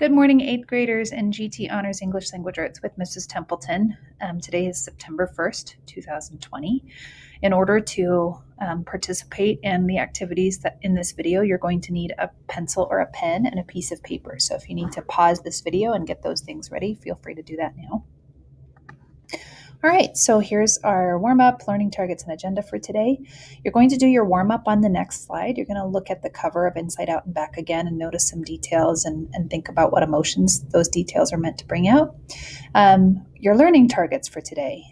Good morning, 8th graders and GT Honors English Language Arts with Mrs. Templeton. Today is September 1st, 2020. In order to participate in the activities that in this video, you're going to need a pencil or a pen and a piece of paper. So if you need to pause this video and get those things ready, feel free to do that now. All right, so here's our warm-up, learning targets, and agenda for today. You're going to do your warm-up on the next slide. You're going to look at the cover of Inside Out and Back Again and notice some details and think about what emotions those details are meant to bring out. Your learning targets for today.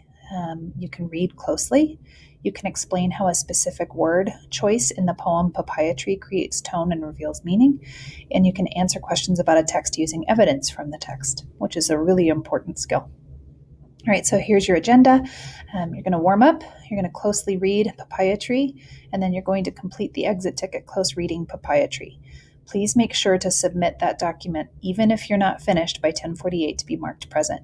You can read closely. You can explain how a specific word choice in the poem Papaya Tree creates tone and reveals meaning. And you can answer questions about a text using evidence from the text, which is a really important skill. All right, so here's your agenda. You're going to warm up, you're going to closely read Papaya Tree, and then you're going to complete the exit ticket close reading Papaya Tree. Please make sure to submit that document even if you're not finished by 10:48 to be marked present.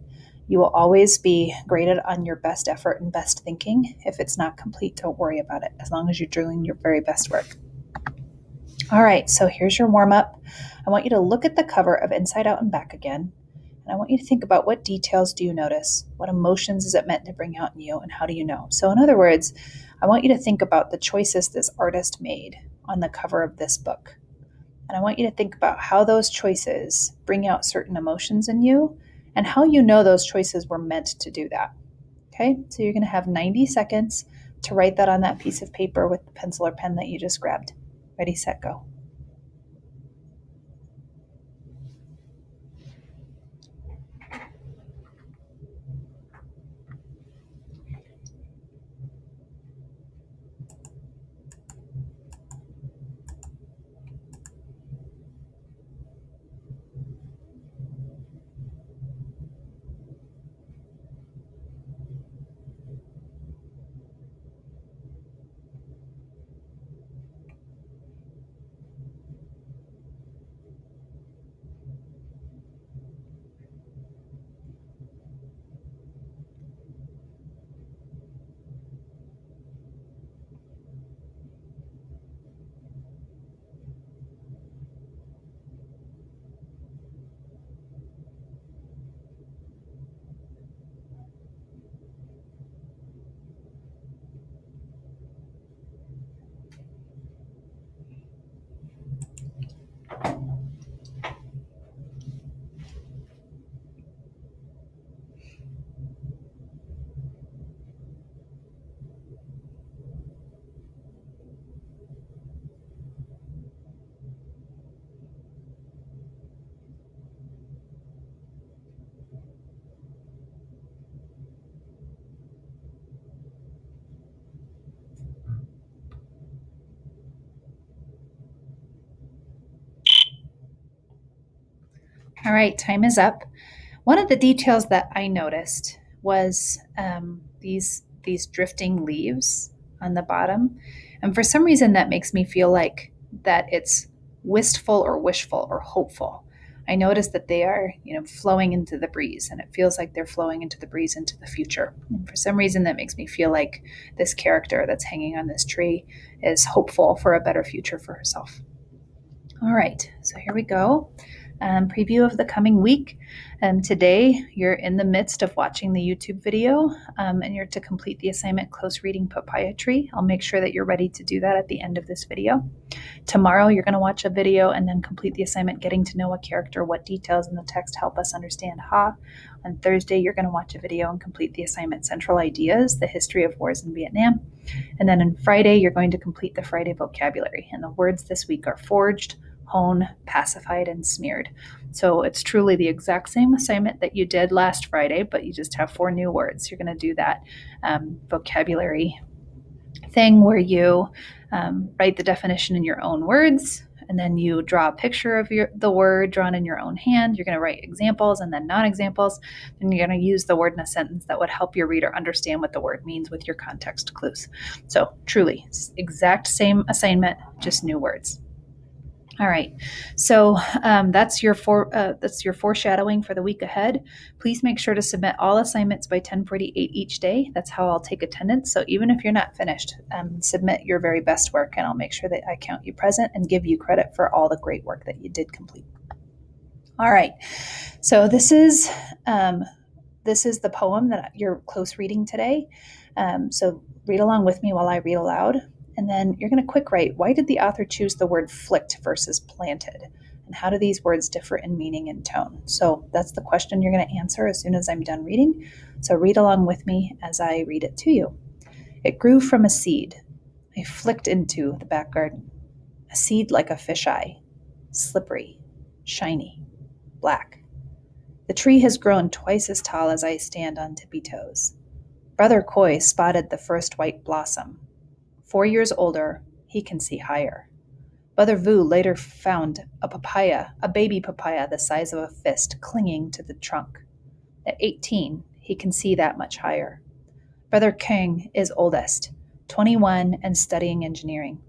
You will always be graded on your best effort and best thinking. If it's not complete, don't worry about it, as long as you're doing your very best work. All right, so here's your warm up. I want you to look at the cover of Inside Out and Back Again. And I want you to think about what details do you notice? What emotions is it meant to bring out in you, and how do you know? So in other words, I want you to think about the choices this artist made on the cover of this book. And I want you to think about how those choices bring out certain emotions in you and how you know those choices were meant to do that. Okay, so you're going to have 90 seconds to write that on that piece of paper with the pencil or pen that you just grabbed. Ready, set, go. All right, time is up. One of the details that I noticed was these drifting leaves on the bottom. And for some reason, that makes me feel like that it's wistful or wishful or hopeful. I noticed that they are, flowing into the breeze, and it feels like they're flowing into the breeze into the future. And for some reason, that makes me feel like this character that's hanging on this tree is hopeful for a better future for herself. All right, so here we go. Preview of the coming week. Today, you're in the midst of watching the YouTube video, and you're to complete the assignment Close Reading Papaya Tree. I'll make sure that you're ready to do that at the end of this video. Tomorrow, you're going to watch a video and then complete the assignment Getting to Know a Character, What Details in the Text Help Us Understand Ha. On Thursday, you're going to watch a video and complete the assignment Central Ideas, The History of Wars in Vietnam. And then on Friday, you're going to complete the Friday vocabulary. And the words this week are forged, honed, pacified, and smeared. So it's truly the exact same assignment that you did last Friday, but you just have 4 new words. You're going to do that vocabulary thing where you write the definition in your own words, and then you draw a picture of the word drawn in your own hand. You're going to write examples and then non-examples, and you're going to use the word in a sentence that would help your reader understand what the word means with your context clues. So truly, exact same assignment, just new words. All right, so that's your foreshadowing for the week ahead. Please make sure to submit all assignments by 10:48 each day. That's how I'll take attendance. So even if you're not finished, submit your very best work, and I'll make sure that I count you present and give you credit for all the great work that you did complete. All right. So this is the poem that you're close reading today. So read along with me while I read aloud. And then you're going to quick write, why did the author choose the word flicked versus planted? And how do these words differ in meaning and tone? So that's the question you're going to answer as soon as I'm done reading. So read along with me as I read it to you. It grew from a seed. I flicked into the back garden. A seed like a fisheye, slippery, shiny, black. The tree has grown twice as tall as I stand on tippy toes. Brother Coy spotted the first white blossom. 4 years older, he can see higher. Brother Vu later found a papaya, a baby papaya the size of a fist, clinging to the trunk. At 18, he can see that much higher. Brother King is oldest, 21 and studying engineering.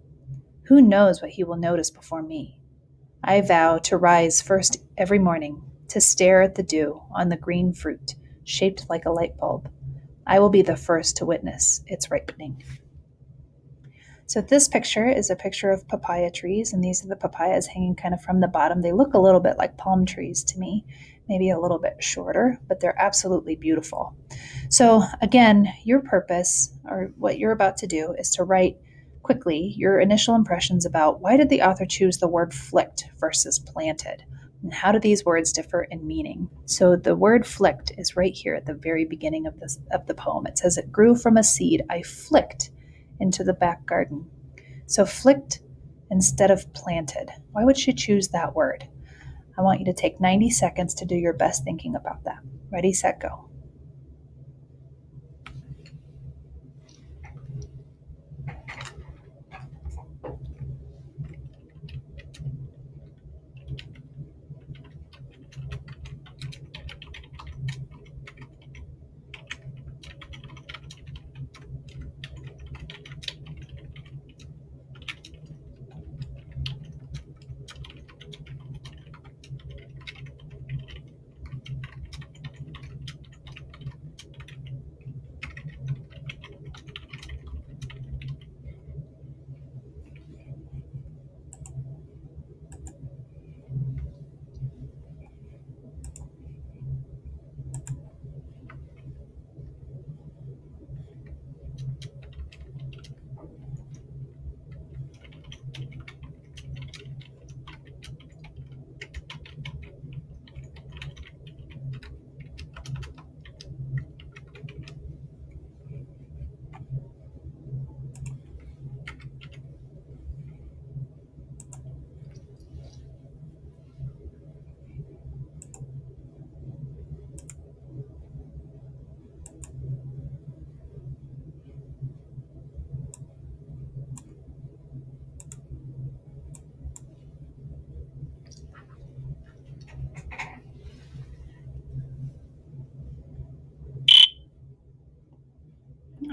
Who knows what he will notice before me? I vow to rise first every morning, to stare at the dew on the green fruit, shaped like a light bulb. I will be the first to witness its ripening. So this picture is a picture of papaya trees, and these are the papayas hanging kind of from the bottom. They look a little bit like palm trees to me, maybe a little bit shorter, but they're absolutely beautiful. So again, your purpose, or what you're about to do, is to write quickly your initial impressions about why did the author choose the word flicked versus planted? And how do these words differ in meaning? So the word flicked is right here at the very beginning of the poem. It says, it grew from a seed I flicked into the back garden. So flicked instead of planted. Why would she choose that word? I want you to take 90 seconds to do your best thinking about that. Ready, set, go.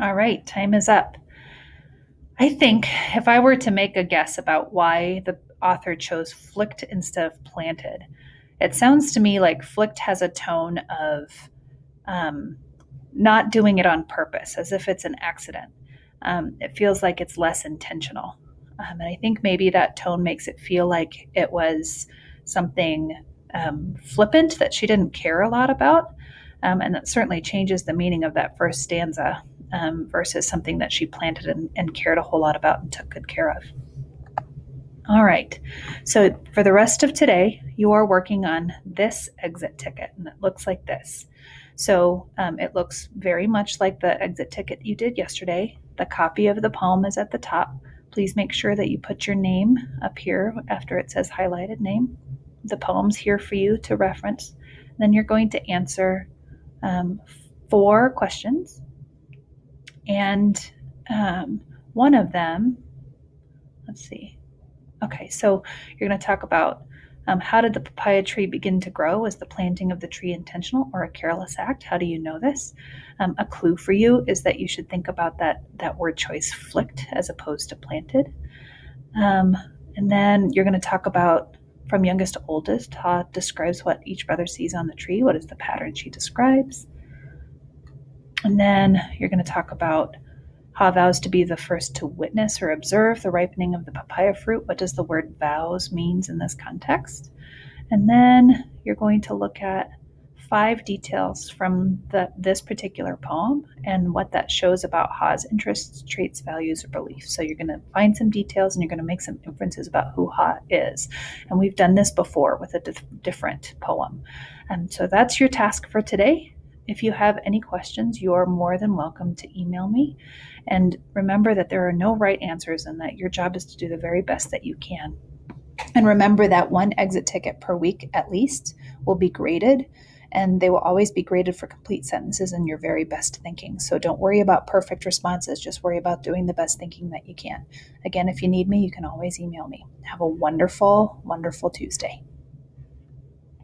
All right, time is up. I think if I were to make a guess about why the author chose flicked instead of planted, it sounds to me like flicked has a tone of not doing it on purpose, as if it's an accident. It feels like it's less intentional. And I think maybe that tone makes it feel like it was something flippant that she didn't care a lot about. And that certainly changes the meaning of that first stanza versus something that she planted and cared a whole lot about and took good care of. All right. So for the rest of today, you are working on this exit ticket, and it looks like this. So it looks very much like the exit ticket you did yesterday. The copy of the poem is at the top. Please make sure that you put your name up here after it says highlighted name. The poem's here for you to reference. Then you're going to answer 4 questions. And one of them, let's see. Okay, so you're going to talk about how did the papaya tree begin to grow? Was the planting of the tree intentional or a careless act? How do you know this? A clue for you is that you should think about that word choice, flicked, as opposed to planted. And then you're going to talk about from youngest to oldest, how describes what each brother sees on the tree. What is the pattern she describes? And then you're going to talk about Ha vows to be the first to witness or observe the ripening of the papaya fruit. What does the word vows means in this context? And then you're going to look at 5 details from this particular poem and what that shows about Ha's interests, traits, values, or beliefs. So you're going to find some details and you're going to make some inferences about who Ha is. And we've done this before with a different poem. And so that's your task for today. If you have any questions, you're more than welcome to email me. And remember that there are no right answers and that your job is to do the very best that you can. And remember that 1 exit ticket per week at least will be graded, and they will always be graded for complete sentences and your very best thinking. So don't worry about perfect responses, just worry about doing the best thinking that you can. Again, if you need me, you can always email me. Have a wonderful, wonderful Tuesday.